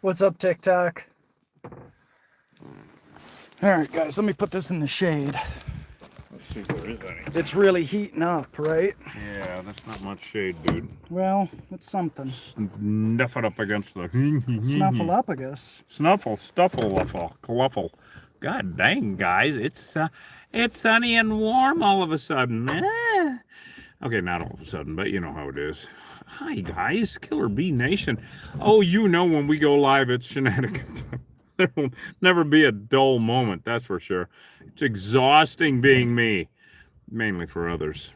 What's up, TikTok? Alright, guys, let me put this in the shade. Let's see if there is any. It's really heating up, right? Yeah, that's not much shade, dude. Well, it's something. Snuff it up against the... Snuffleupagus. Cluffle. God dang, guys. It's sunny and warm all of a sudden. Okay, not all of a sudden, but you know how it is. Hi, guys. Killer Bee Nation. Oh, you know when we go live, it's shenanigans. There will never be a dull moment, that's for sure. It's exhausting being me. Mainly for others.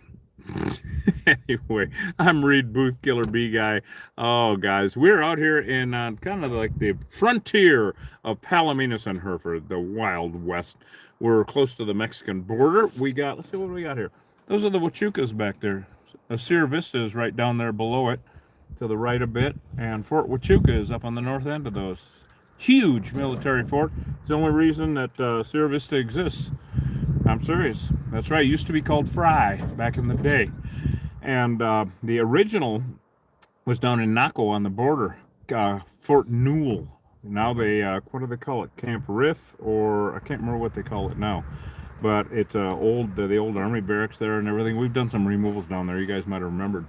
Anyway, I'm Reed Booth, Killer Bee Guy. Oh, guys, we're out here in kind of like the frontier of Palominas and Hereford, the Wild West. We're close to the Mexican border. We got, let's see what we got here. Those are the Huachucas back there. Sierra Vista is right down there below it, to the right a bit, and Fort Huachuca is up on the north end of those. Huge military fort. It's the only reason that Sierra Vista exists. I'm serious. That's right. It used to be called Fry back in the day. And the original was down in Naco on the border, Fort Newell. Now they, what do they call it? Camp Riff, or I can't remember what they call it now. But it's the old Army barracks there and everything. We've done some removals down there. You guys might have remembered.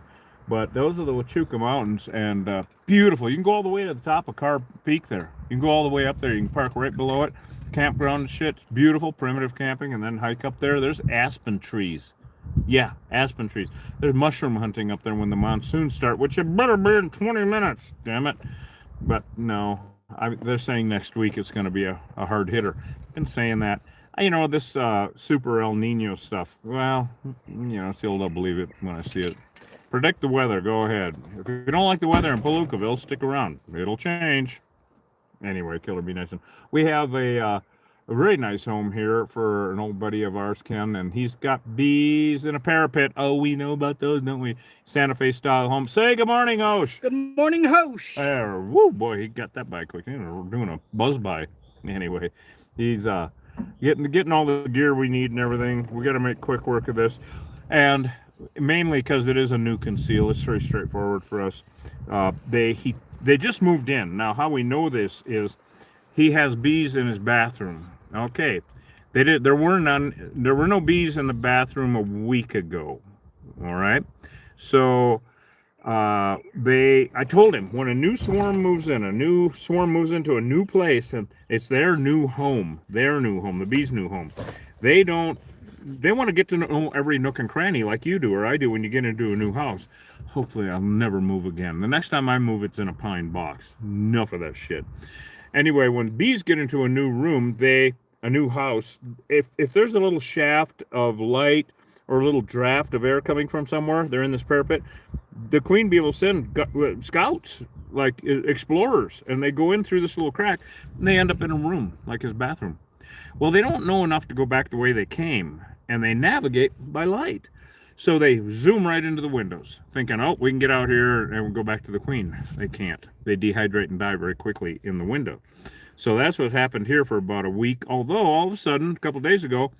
But those are the Huachuca Mountains, and beautiful. You can go all the way to the top of Carr Peak there. You can go all the way up there. You can park right below it. Campground and shit. It's beautiful, primitive camping, and then hike up there. There's aspen trees. Yeah, aspen trees. There's mushroom hunting up there when the monsoons start, which it better be in 20 minutes, damn it. But no, they're saying next week it's going to be a hard hitter. Been saying that. You know, this super El Nino stuff, well, you know, still I'll believe it when I see it. Predict the weather, go ahead. If you don't like the weather in Palookaville, stick around. It'll change. Anyway, Killer Bee Nation. We have a very nice home here for an old buddy of ours, Ken, and he's got bees in a parapet. Oh, we know about those, don't we? Santa Fe style home. Say good morning, Hosh. Good morning, Hosh. Woo, boy, he got that by quick. We're doing a buzz by. Anyway, he's getting all the gear we need and everything. We got to make quick work of this, and mainly because it is a new conceal. It's very straightforward for us. They just moved in. Now, how we know this is he has bees in his bathroom. Okay, there were no bees in the bathroom a week ago. All right, so I told him when a new swarm moves into a new place, and it's their new home, the bees' new home. They want to get to know every nook and cranny like you do or I do when you get into a new house. Hopefully I'll never move again. The next time I move, it's in a pine box. Enough of that shit. Anyway, when bees get into a new room, a new house, if there's a little shaft of light or a little draft of air coming from somewhere, they're in this parapet, the queen bee will send scouts, like explorers, and they go in through this little crack, and they end up in a room, like his bathroom. Well, they don't know enough to go back the way they came, and they navigate by light. So they zoom right into the windows, thinking, oh, we can get out here and we'll go back to the queen. They can't. They dehydrate and die very quickly in the window. So that's what happened here for about a week, although all of a sudden, a couple of days ago,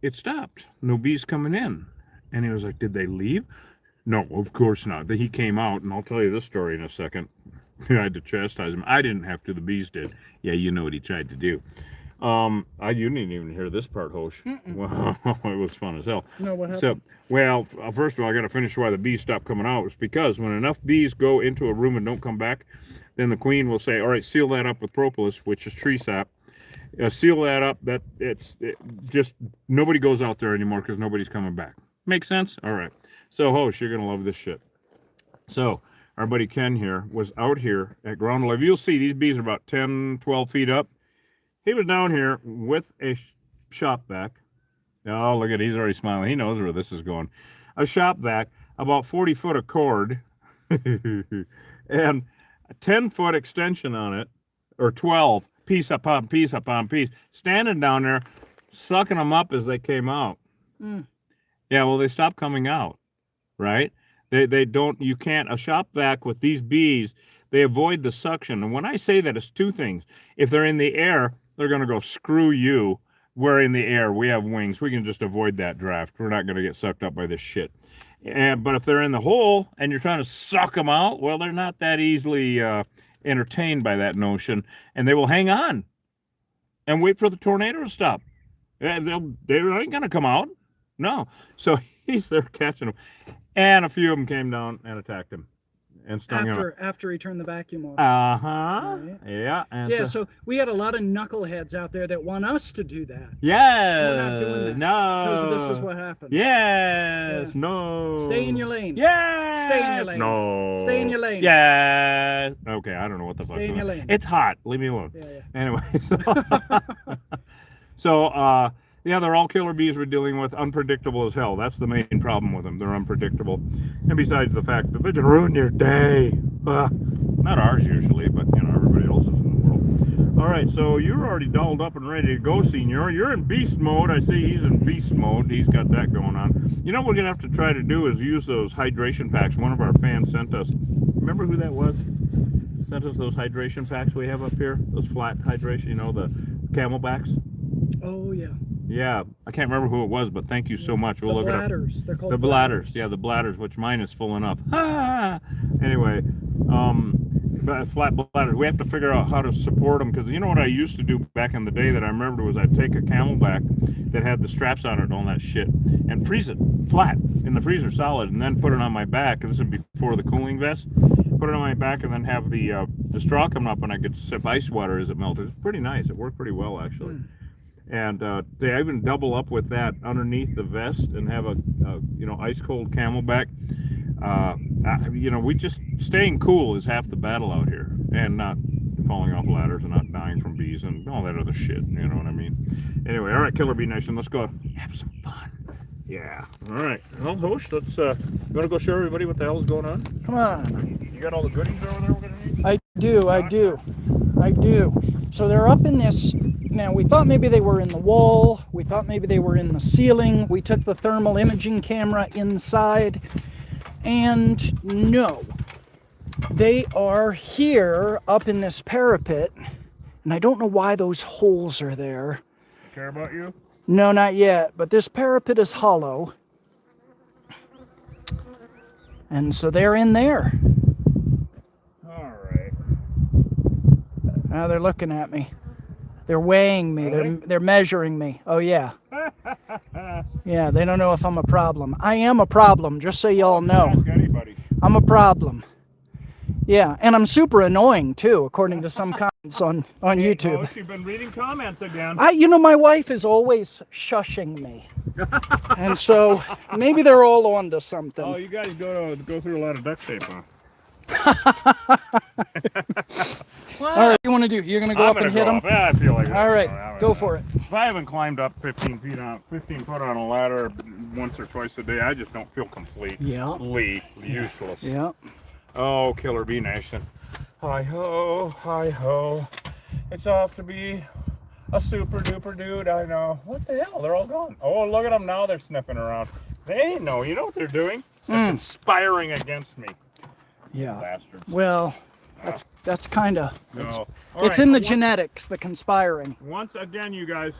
it stopped. No bees coming in. And he was like, did they leave? No, of course not. He came out, and I'll tell you this story in a second. I had to chastise him. I didn't have to, the bees did. Yeah, you know what he tried to do. You didn't even hear this part, Hosh. Well, it was fun as hell. No, what happened? So, well, first of all, I got to finish why the bees stopped coming out. It's because when enough bees go into a room and don't come back, then the queen will say, all right, seal that up with propolis, which is tree sap. Seal that up. Just nobody goes out there anymore because nobody's coming back. Make sense? All right. So, Hosh, you're going to love this shit. So, our buddy Ken here was out here at ground level. You'll see these bees are about 10, 12 feet up. He was down here with a shop vac. Oh, look at it. He's already smiling. He knows where this is going. A shop vac, about 40 foot of cord, and a 10-foot extension on it, or 12, piece upon piece upon piece, standing down there, sucking them up as they came out. Yeah, well, they stopped coming out, right? They don't, you can't, a shop vac with these bees, they avoid the suction. And when I say that, it's two things. If they're in the air, they're going to go, screw you. We're in the air. We have wings. We can just avoid that draft. We're not going to get sucked up by this shit. But if they're in the hole and you're trying to suck them out, well, they're not that easily entertained by that notion, and they will hang on and wait for the tornado to stop. They ain't going to come out. No. So he's there catching them. And a few of them came down and attacked him and stung him. After he turned the vacuum off. Right. Yeah. And yeah, so we had a lot of knuckleheads out there that want us to do that. Yeah. We're not doing that. No. Because this is what happens. Yes. Yeah. No. Stay in your lane. Yeah. Stay in your lane. No. Stay in your lane. Yeah. Okay, I don't know what the fuck. Stay in your lane. It's hot. Leave me alone. Yeah. Anyway, yeah, they're all killer bees we're dealing with. Unpredictable as hell. That's the main problem with them. They're unpredictable. And besides the fact that they can ruin your day. Not ours usually, but you know, everybody else's in the world. All right, so you're already dolled up and ready to go, Senor. You're in beast mode. I see he's in beast mode. He's got that going on. You know what we're gonna have to try to do is use those hydration packs. One of our fans sent us. Remember who that was? Sent us those hydration packs we have up here. Those flat hydration. You know, the Camelbacks. Oh yeah. Yeah, I can't remember who it was, but thank you so much. We'll look bladders. It up. They're called the bladders. Yeah, the bladders, which mine is full enough. Anyway, but flat bladders. We have to figure out how to support them, because you know what I used to do back in the day that I remember was I'd take a Camelback that had the straps on it and all that shit and freeze it flat in the freezer solid, and then put it on my back. This is before the cooling vest. Put it on my back and then have the straw come up, and I could sip ice water as it melted. It's pretty nice. It worked pretty well actually. And they even double up with that underneath the vest and have a you know, ice cold Camelback. You know, we just staying cool is half the battle out here, and not falling off ladders and not dying from bees and all that other shit. You know what I mean? Anyway, all right, Killer Bee Nation, let's go have some fun. Yeah. All right. Well, Hosh, let's. You want to go show everybody what the hell's going on? Come on. You got all the goodies over there we're gonna need? I do. So they're up in this. Now, we thought maybe they were in the wall. We thought maybe they were in the ceiling. We took the thermal imaging camera inside. And no. They are here up in this parapet. And I don't know why those holes are there. Care about you? No, not yet. But this parapet is hollow. And so they're in there. All right. Now they're looking at me. They're weighing me. Really? They're measuring me. Oh, yeah. Yeah, they don't know if I'm a problem. I am a problem, just so y'all know. Ask anybody. I'm a problem. Yeah, and I'm super annoying, too, according to some comments on YouTube. Oh, you've been reading comments again. You know, my wife is always shushing me. And so maybe they're all onto something. Oh, you guys go through a lot of duct tape, huh? All right, what do you want to do? You're going to go up and hit them? Yeah, I feel like that. All right, go for it. If I haven't climbed up 15 foot on a ladder once or twice a day, I just don't feel completely useless. Yeah. Oh, Killer Bee Nation. Hi-ho, hi-ho. It's off to be a super duper dude, I know. What the hell? They're all gone. Oh, look at them now. They're sniffing around. They know. You know what they're doing? They're conspiring against me. Yeah. Bastards. Well, that's kind of... No. It's in the genetics, the conspiring. Once again, you guys.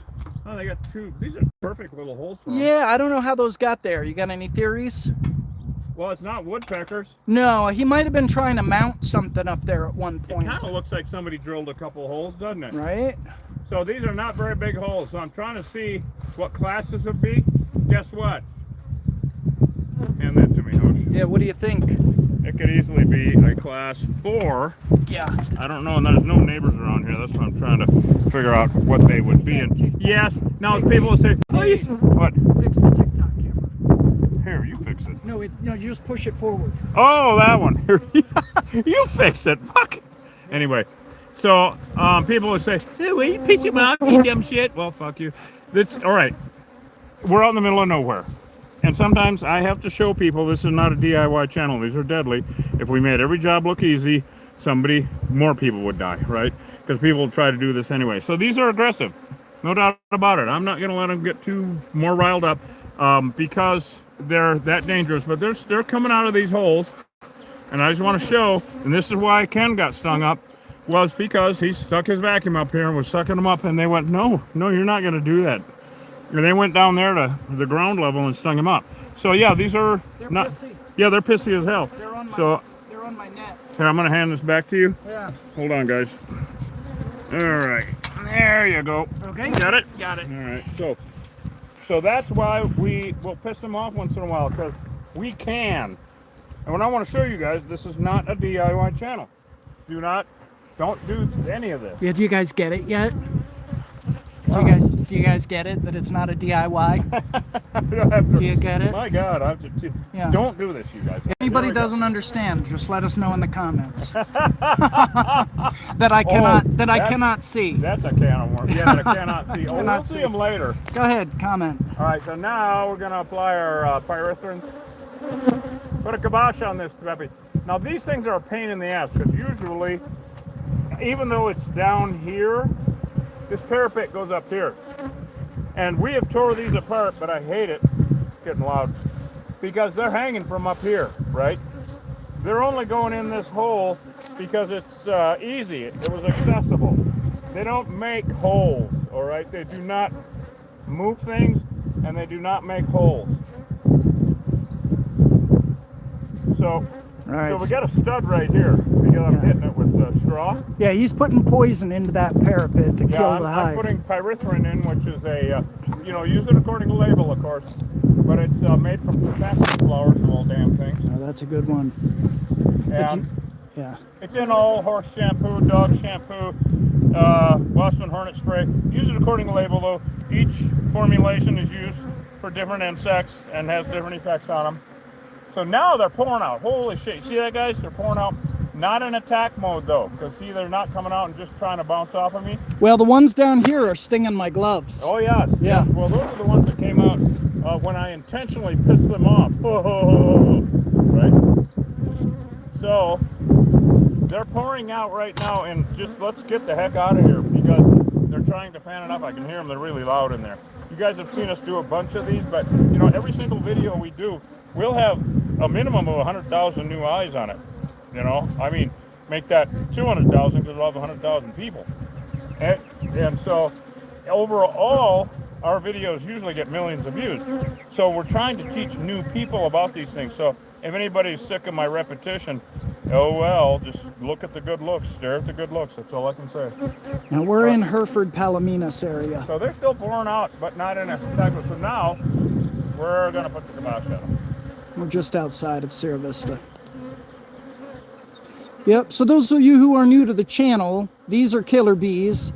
Oh, they got two. These are perfect little holes for them. Yeah, I don't know how those got there. You got any theories? Well, it's not woodpeckers. No, he might have been trying to mount something up there at one point. It kind of looks like somebody drilled a couple holes, doesn't it? Right? So these are not very big holes. So I'm trying to see what class this would be. Guess what? Hand that to me, Hosh. Yeah, what do you think? It could easily be a class 4. Yeah. I don't know, and there's no neighbors around here. That's what I'm trying to figure out what they would be. And yes, now people will say, oh, Hey. what? Fix the TikTok camera. Here, you fix it. No, you just push it forward. Oh, that one. You fix it. Fuck. Anyway, so people would say, hey, will you piss him off, you dumb shit? Well, fuck you. All right. We're out in the middle of nowhere. And sometimes I have to show people this is not a DIY channel. These are deadly. If we made every job look easy, more people would die, right? Because people will try to do this anyway. So these are aggressive. No doubt about it. I'm not going to let them get more riled up because they're that dangerous. But they're coming out of these holes. And I just want to show, and this is why Ken got stung up, was because he stuck his vacuum up here and was sucking them up. And they went, no, you're not going to do that. And they went down there to the ground level and stung him up. So yeah, these are They're not. pissy. Yeah, they're pissy as hell. They're on my, So they're on my net. Here, I'm gonna hand this back to you. Yeah. Hold on, guys. All right, there you go. Okay. Got it? Got it. All right, so that's why we will piss them off once in a while, because we can. And what I want to show you guys, this is not a DIY channel. Don't do any of this. Yeah, do you guys get it yet? Do you guys get it that it's not a DIY? Do you get it? My God, I have to. Yeah. Don't do this, you guys. If anybody doesn't understand, just let us know in the comments. that I cannot see. That's a can of worms. Yeah, that I cannot see. Oh, we'll see them later. Go ahead, comment. All right, so now we're gonna apply our pyrethrins. Put a kibosh on this puppy. Now these things are a pain in the ass because usually, even though it's down here, this parapet goes up here. And we have tore these apart, but I hate it. It's getting loud. Because they're hanging from up here, right? They're only going in this hole because it's easy. It was accessible. They don't make holes, all right? They do not move things, and they do not make holes. So we got a stud right here because I'm hitting it with straw. Yeah, he's putting poison into that parapet to kill the hive. I'm putting pyrethrin in, which is a, use it according to label, of course, but it's made from chrysanthemum flowers and all damn things. Oh, that's a good one. And it's in all horse shampoo, dog shampoo, Boston Hornet spray. Use it according to label, though. Each formulation is used for different insects and has different effects on them. So now they're pouring out. Holy shit. See that, guys? They're pouring out. Not in attack mode, though, because, see, they're not coming out and just trying to bounce off of me. Well, the ones down here are stinging my gloves. Oh, yes. Yeah. Well, those are the ones that came out when I intentionally pissed them off. Right? So, they're pouring out right now, and just let's get the heck out of here, because they're trying to fan it up. I can hear them. They're really loud in there. You guys have seen us do a bunch of these, but, every single video we do, we'll have a minimum of 100,000 new eyes on it. I mean, make that 200,000 because we'll have 100,000 people. And so, overall, our videos usually get millions of views. So we're trying to teach new people about these things. So if anybody's sick of my repetition, oh well, just look at the good looks, stare at the good looks. That's all I can say. Now we're in Hereford, Palominas area. So they're still pouring out, but not in a type of. So now we're going to put the kibosh on them. We're just outside of Sierra Vista. Yep, so those of you who are new to the channel, these are killer bees.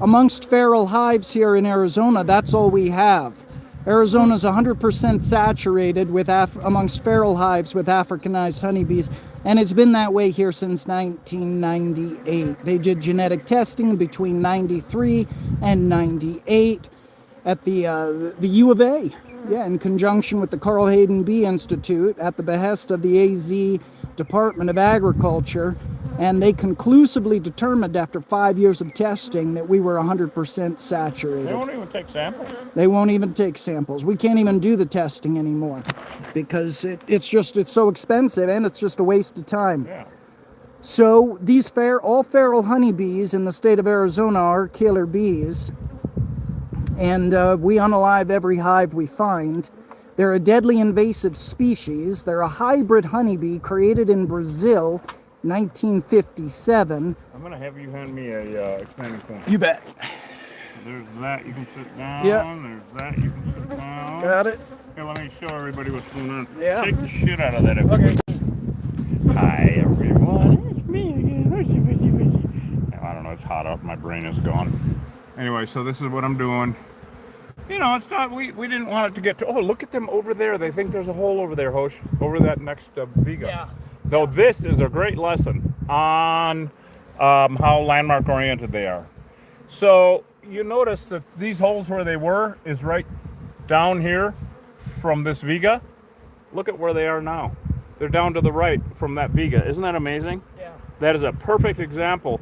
Amongst feral hives here in Arizona, that's all we have. Arizona's 100% saturated with amongst feral hives with Africanized honeybees, and it's been that way here since 1998. They did genetic testing between 93 and 98 at the U of A. Yeah, in conjunction with the Carl Hayden Bee Institute at the behest of the AZ Department of Agriculture, and they conclusively determined after 5 years of testing that we were 100% saturated. They won't even take samples. They won't even take samples. We can't even do the testing anymore because it's so expensive and it's just a waste of time. Yeah. So these all feral honeybees in the state of Arizona are killer bees, and we unalive every hive we find. They're a deadly invasive species. They're a hybrid honeybee created in Brazil, 1957. I'm going to have you hand me a expanding cone. You bet. There's that, you can sit down. Yep. There's that, you can sit down. Got it. Okay, let me show everybody what's going on. Yeah. Shake the shit out of that. Okay. Hi, everyone. It's me again. I don't know, it's hot up. My brain is gone. Anyway, so this is what I'm doing. It's not, we didn't want it to get to, oh, look at them over there. They think there's a hole over there, Hosh, over that next Viga. Yeah. No, this is a great lesson on how landmark oriented they are. So you notice that these holes where they were is right down here from this Viga. Look at where they are now. They're down to the right from that Viga. Isn't that amazing? Yeah. That is a perfect example.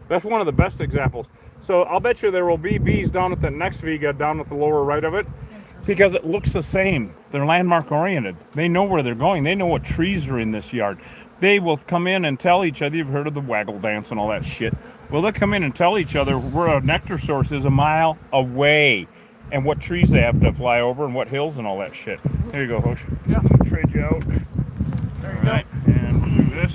That's one of the best examples. So I'll bet you there will be bees down at the next Viga, down at the lower right of it, because it looks the same. They're landmark oriented. They know where they're going. They know what trees are in this yard. They will come in and tell each other, you've heard of the waggle dance and all that shit. Well, they'll come in and tell each other where a nectar source is a mile away and what trees they have to fly over and what hills and all that shit. There you go, Hosh. Yeah. Trade you out. There you go. And we'll do this.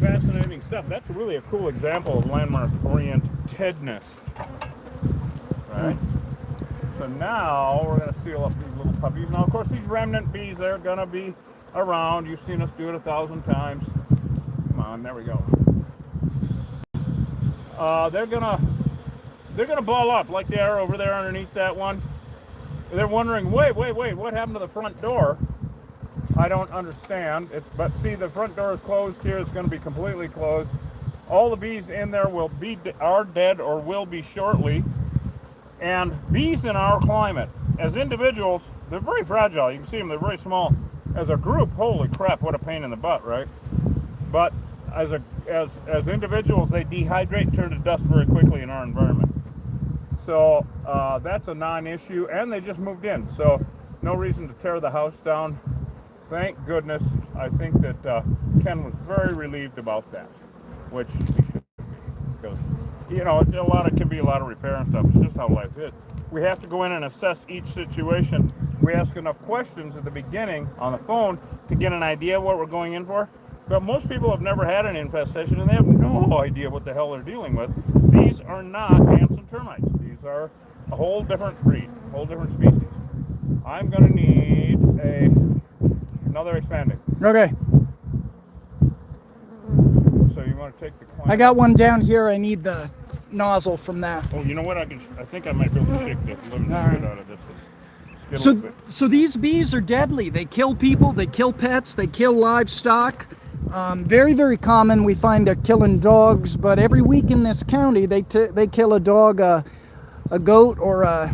fascinating stuff. That's really a cool example of landmark orientedness. Right? So now we're going to seal up these little puppies. Now, of course, these remnant bees, they're going to be around. You've seen us do it 1,000 times. Come on, there we go. They're gonna ball up like they are over there underneath that one. They're wondering, wait, what happened to the front door? I don't understand. But see, the front door is closed here. It's going to be completely closed. All the bees in there are dead or will be shortly. And bees in our climate, as individuals, they're very fragile. You can see them; they're very small. As a group, holy crap, what a pain in the butt, right? But as individuals, they dehydrate and turn to dust very quickly in our environment. So that's a non-issue, and they just moved in, so no reason to tear the house down. Thank goodness. I think that Ken was very relieved about that, which he should be, because it can be a lot of repair and stuff. It's just how life is. We have to go in and assess each situation. We ask enough questions at the beginning on the phone to get an idea of what we're going in for. But most people have never had an infestation, and they have no idea what the hell they're dealing with. These are not ants and termites. These are a whole different breed, a whole different species. I'm going to need another expanding. Okay. So you want to take the clamp? I got one down here. I need the nozzle from that. Oh, you know what? I think I might be able to shake the living shit out of this. So these bees are deadly. They kill people. They kill pets. They kill livestock. Very, very common. We find they're killing dogs, but every week in this county, they kill a dog, a goat, or a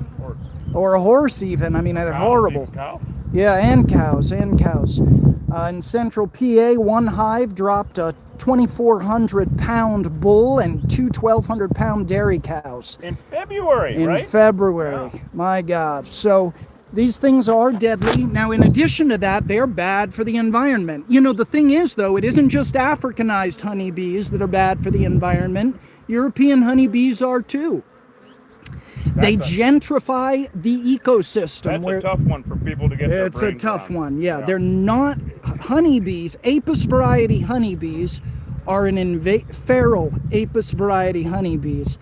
horse even. I mean, they're horrible. Cow? Yeah, and cows. In central PA, one hive dropped a 2,400-pound bull and two 1,200-pound dairy cows. In February, right? In February. Yeah. My God. So these things are deadly. Now, in addition to that, they're bad for the environment. The thing is, though, it isn't just Africanized honeybees that are bad for the environment. European honeybees are, too. They gentrify the ecosystem. That's a tough one for people to get their It's a tough on. one, yeah. They're not honeybees. Apis variety honeybees are feral Apis variety honeybees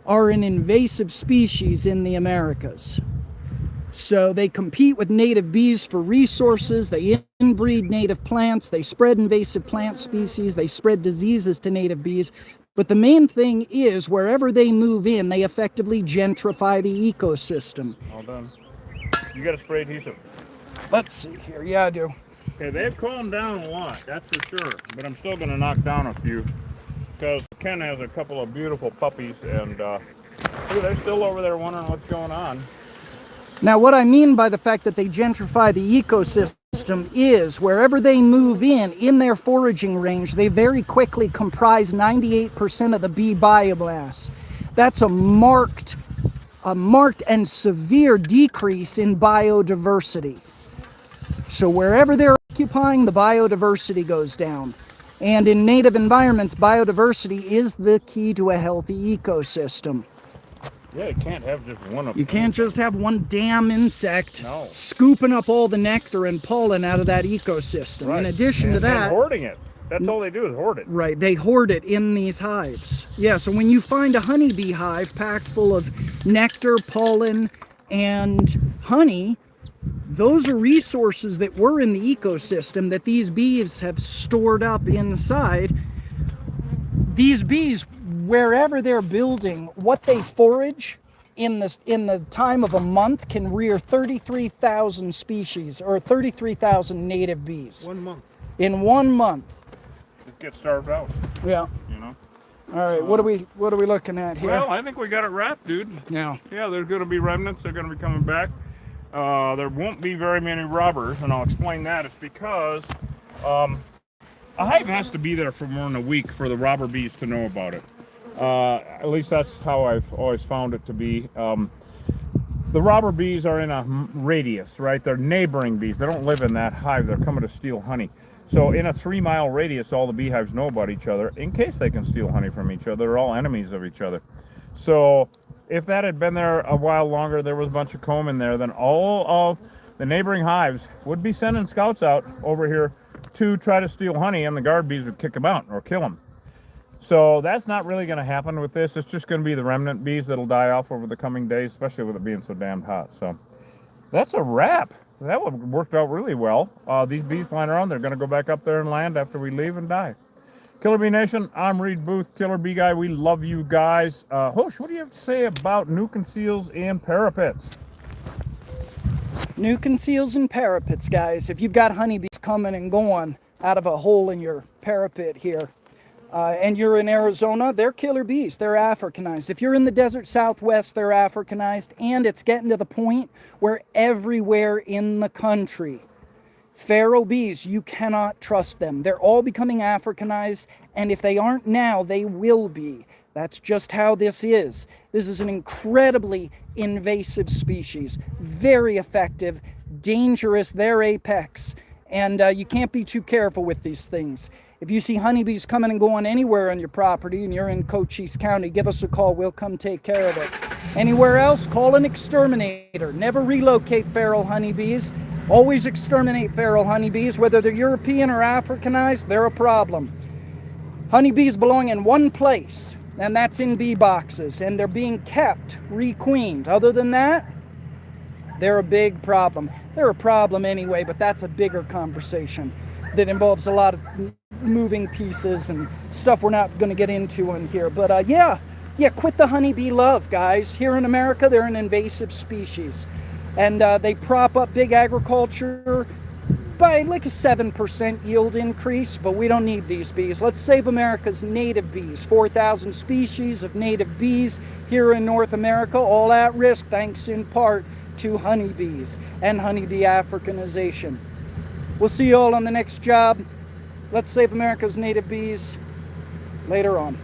are an invasive species in the Americas. So they compete with native bees for resources. They inbreed native plants. They spread invasive plant species. They spread diseases to native bees. But the main thing is, wherever they move in, they effectively gentrify the ecosystem. All done. You got a spray adhesive? Let's see here. Yeah, I do. Okay, they've calmed down a lot, that's for sure. But I'm still going to knock down a few, because Ken has a couple of beautiful puppies, and they're still over there wondering what's going on. Now, what I mean by the fact that they gentrify the ecosystem is wherever they move in their foraging range, they very quickly comprise 98% of the bee biomass. That's a marked and severe decrease in biodiversity. So wherever they're occupying, the biodiversity goes down. And in native environments, biodiversity is the key to a healthy ecosystem. Yeah, you can't have just one of them. You can't just have one damn insect scooping up all the nectar and pollen out of that ecosystem. Right. In addition to that... And hoarding it. That's all they do is hoard it. Right, they hoard it in these hives. Yeah, so when you find a honeybee hive packed full of nectar, pollen, and honey, those are resources that were in the ecosystem that these bees have stored up inside. These bees, wherever they're building, what they forage in the time of a month can rear 33,000 species, or 33,000 native bees. 1 month. In 1 month. Just get starved out. Yeah. All right, what are we looking at here? Well, I think we got it wrapped, dude. Yeah. Yeah, there's going to be remnants. They're going to be coming back. There won't be very many robbers, and I'll explain that. It's because a hive has to be there for more than a week for the robber bees to know about it. At least that's how I've always found it to be. The robber bees are in a radius, right? They're neighboring bees. They don't live in that hive. They're coming to steal honey. So in a 3-mile radius, all the beehives know about each other in case they can steal honey from each other. They're all enemies of each other. So if that had been there a while longer, there was a bunch of comb in there, then all of the neighboring hives would be sending scouts out over here to try to steal honey, and the guard bees would kick them out or kill them. So that's not really going to happen with this. It's just going to be the remnant bees that'll die off over the coming days, especially with it being so damned hot. So that's a wrap. That one worked out really well. These bees flying around, they're going to go back up there and land after we leave and die. Killer Bee Nation, I'm Reed Booth, Killer Bee Guy. We love you guys. Hosh, what do you have to say about nuke and seals and parapets? Nuke and seals and parapets, guys. If you've got honeybees coming and going out of a hole in your parapet here, and you're in Arizona, they're killer bees. They're Africanized. If you're in the desert Southwest, they're Africanized. And it's getting to the point where everywhere in the country, feral bees, you cannot trust them. They're all becoming Africanized, and if they aren't now, they will be. That's just how this is. This is an incredibly invasive species. Very effective, dangerous, they're apex. And you can't be too careful with these things. If you see honeybees coming and going anywhere on your property and you're in Cochise County, give us a call. We'll come take care of it. Anywhere else, call an exterminator. Never relocate feral honeybees. Always exterminate feral honeybees. Whether they're European or Africanized, they're a problem. Honeybees belong in one place, and that's in bee boxes, and they're being kept requeened. Other than that, they're a big problem. They're a problem anyway, but that's a bigger conversation that involves a lot of moving pieces and stuff we're not going to get into in here. But yeah, quit the honeybee love, guys. Here in America, they're an invasive species. And they prop up big agriculture by like a 7% yield increase, but we don't need these bees. Let's save America's native bees. 4,000 species of native bees here in North America, all at risk thanks in part to honeybees and honeybee Africanization. We'll see you all on the next job. Let's save America's native bees later on.